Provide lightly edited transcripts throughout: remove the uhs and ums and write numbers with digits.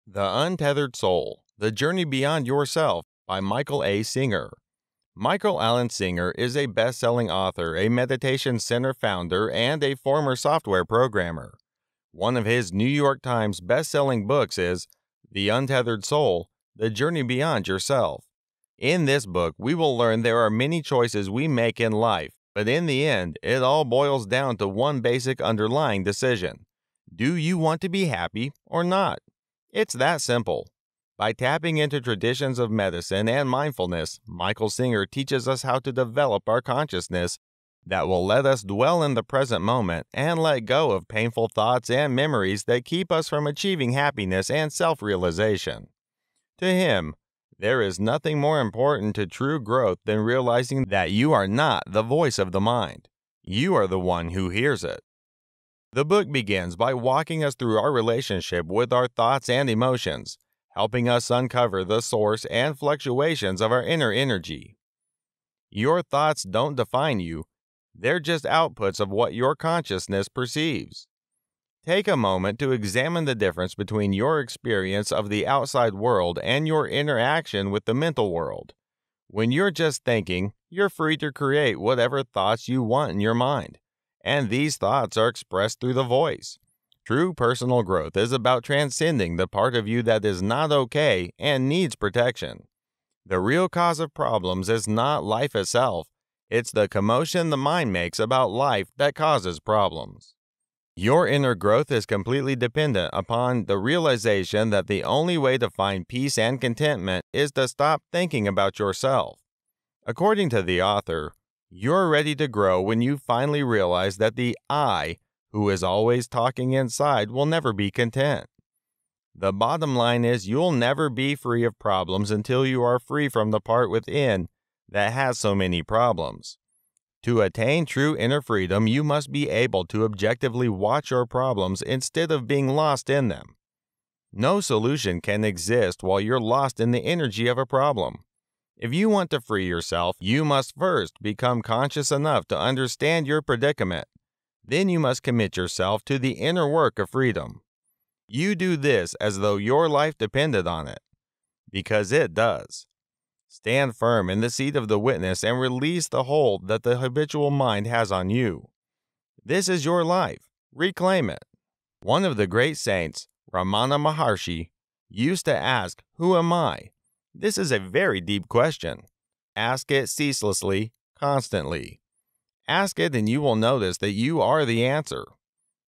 The Untethered Soul, The Journey Beyond Yourself by Michael A. Singer. Michael Allen Singer is a best-selling author, a meditation center founder, and a former software programmer. One of his New York Times best-selling books is The Untethered Soul, The Journey Beyond Yourself. In this book, we will learn there are many choices we make in life, but in the end, it all boils down to one basic underlying decision. Do you want to be happy or not? It's that simple. By tapping into traditions of medicine and mindfulness, Michael Singer teaches us how to develop our consciousness that will let us dwell in the present moment and let go of painful thoughts and memories that keep us from achieving happiness and self-realization. To him, there is nothing more important to true growth than realizing that you are not the voice of the mind. You are the one who hears it. The book begins by walking us through our relationship with our thoughts and emotions, helping us uncover the source and fluctuations of our inner energy. Your thoughts don't define you, they're just outputs of what your consciousness perceives. Take a moment to examine the difference between your experience of the outside world and your interaction with the mental world. When you're just thinking, you're free to create whatever thoughts you want in your mind, and these thoughts are expressed through the voice. True personal growth is about transcending the part of you that is not okay and needs protection. The real cause of problems is not life itself, it's the commotion the mind makes about life that causes problems. Your inner growth is completely dependent upon the realization that the only way to find peace and contentment is to stop thinking about yourself. According to the author, you're ready to grow when you finally realize that the I, who is always talking inside, will never be content. The bottom line is you'll never be free of problems until you are free from the part within that has so many problems. To attain true inner freedom, you must be able to objectively watch your problems instead of being lost in them. No solution can exist while you're lost in the energy of a problem. If you want to free yourself, you must first become conscious enough to understand your predicament. Then you must commit yourself to the inner work of freedom. You do this as though your life depended on it, because it does. Stand firm in the seat of the witness and release the hold that the habitual mind has on you. This is your life. Reclaim it. One of the great saints, Ramana Maharshi, used to ask, "Who am I?" This is a very deep question. Ask it ceaselessly, constantly. Ask it and you will notice that you are the answer.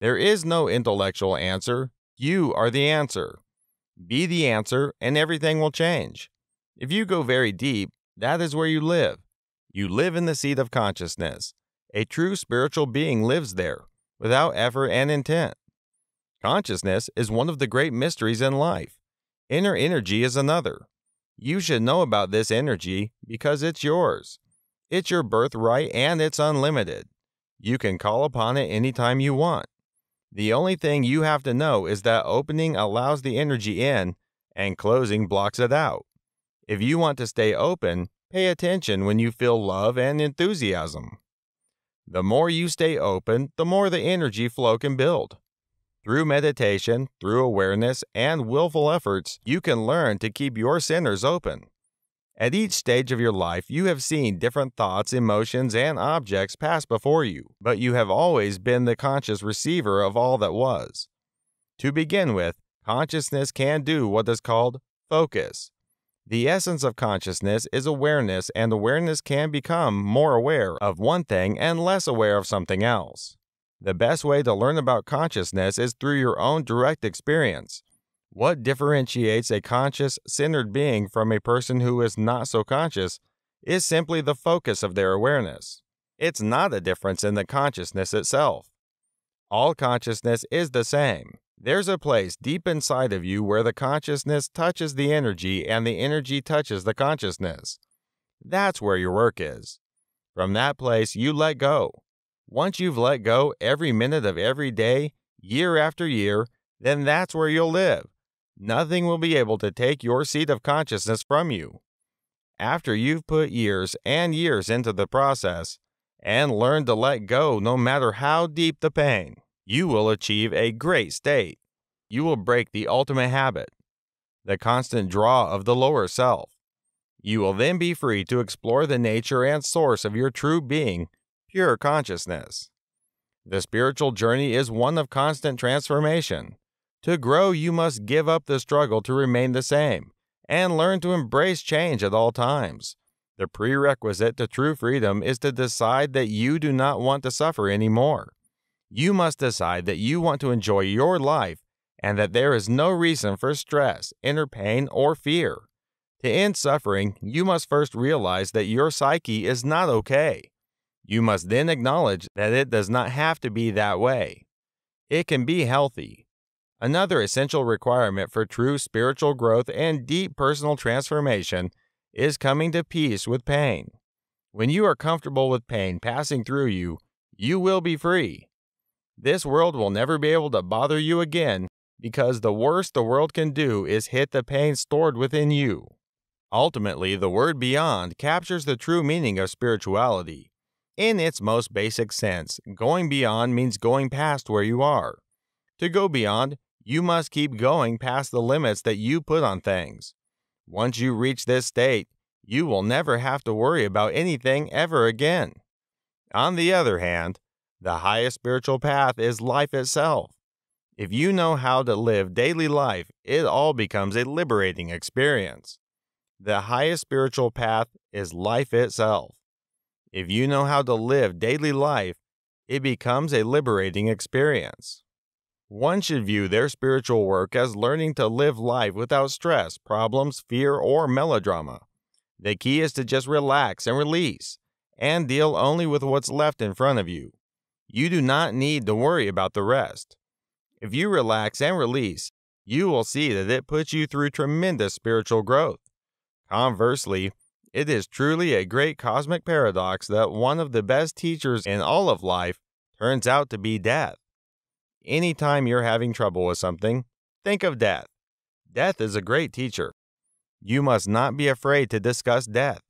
There is no intellectual answer. You are the answer. Be the answer and everything will change. If you go very deep, that is where you live. You live in the seat of consciousness. A true spiritual being lives there, without effort and intent. Consciousness is one of the great mysteries in life. Inner energy is another. You should know about this energy because it's yours. It's your birthright and it's unlimited. You can call upon it anytime you want. The only thing you have to know is that opening allows the energy in and closing blocks it out. If you want to stay open, pay attention when you feel love and enthusiasm. The more you stay open, the more the energy flow can build. Through meditation, through awareness, and willful efforts, you can learn to keep your centers open. At each stage of your life, you have seen different thoughts, emotions, and objects pass before you, but you have always been the conscious receiver of all that was. To begin with, consciousness can do what is called focus. The essence of consciousness is awareness, and awareness can become more aware of one thing and less aware of something else. The best way to learn about consciousness is through your own direct experience. What differentiates a conscious, centered being from a person who is not so conscious is simply the focus of their awareness. It's not a difference in the consciousness itself. All consciousness is the same. There's a place deep inside of you where the consciousness touches the energy and the energy touches the consciousness. That's where your work is. From that place, you let go. Once you've let go every minute of every day, year after year, then that's where you'll live. Nothing will be able to take your seat of consciousness from you. After you've put years and years into the process and learned to let go no matter how deep the pain, you will achieve a great state. You will break the ultimate habit. the constant draw of the lower self. You will then be free to explore the nature and source of your true being, pure consciousness. The spiritual journey is one of constant transformation. To grow, you must give up the struggle to remain the same and learn to embrace change at all times. The prerequisite to true freedom is to decide that you do not want to suffer anymore. You must decide that you want to enjoy your life and that there is no reason for stress, inner pain, or fear. To end suffering, you must first realize that your psyche is not okay. You must then acknowledge that it does not have to be that way. It can be healthy. Another essential requirement for true spiritual growth and deep personal transformation is coming to peace with pain. When you are comfortable with pain passing through you, you will be free. This world will never be able to bother you again because the worst the world can do is hit the pain stored within you. Ultimately, the word beyond captures the true meaning of spirituality. In its most basic sense, going beyond means going past where you are. To go beyond, you must keep going past the limits that you put on things. Once you reach this state, you will never have to worry about anything ever again. On the other hand, the highest spiritual path is life itself. If you know how to live daily life, it all becomes a liberating experience. The highest spiritual path is life itself. If you know how to live daily life, it becomes a liberating experience. One should view their spiritual work as learning to live life without stress, problems, fear, or melodrama. The key is to just relax and release, and deal only with what's left in front of you. You do not need to worry about the rest. If you relax and release, you will see that it puts you through tremendous spiritual growth. Conversely, it is truly a great cosmic paradox that one of the best teachers in all of life turns out to be death. Anytime you're having trouble with something, think of death. Death is a great teacher. You must not be afraid to discuss death.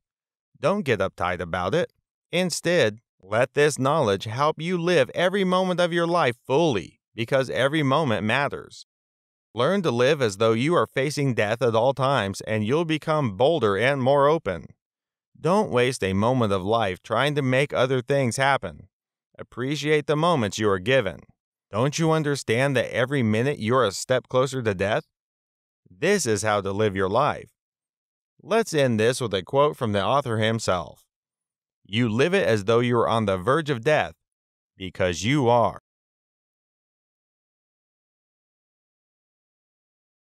Don't get uptight about it. Instead, let this knowledge help you live every moment of your life fully, because every moment matters. Learn to live as though you are facing death at all times, and you'll become bolder and more open. Don't waste a moment of life trying to make other things happen. Appreciate the moments you are given. Don't you understand that every minute you're a step closer to death? This is how to live your life. Let's end this with a quote from the author himself. You live it as though you are on the verge of death, because you are.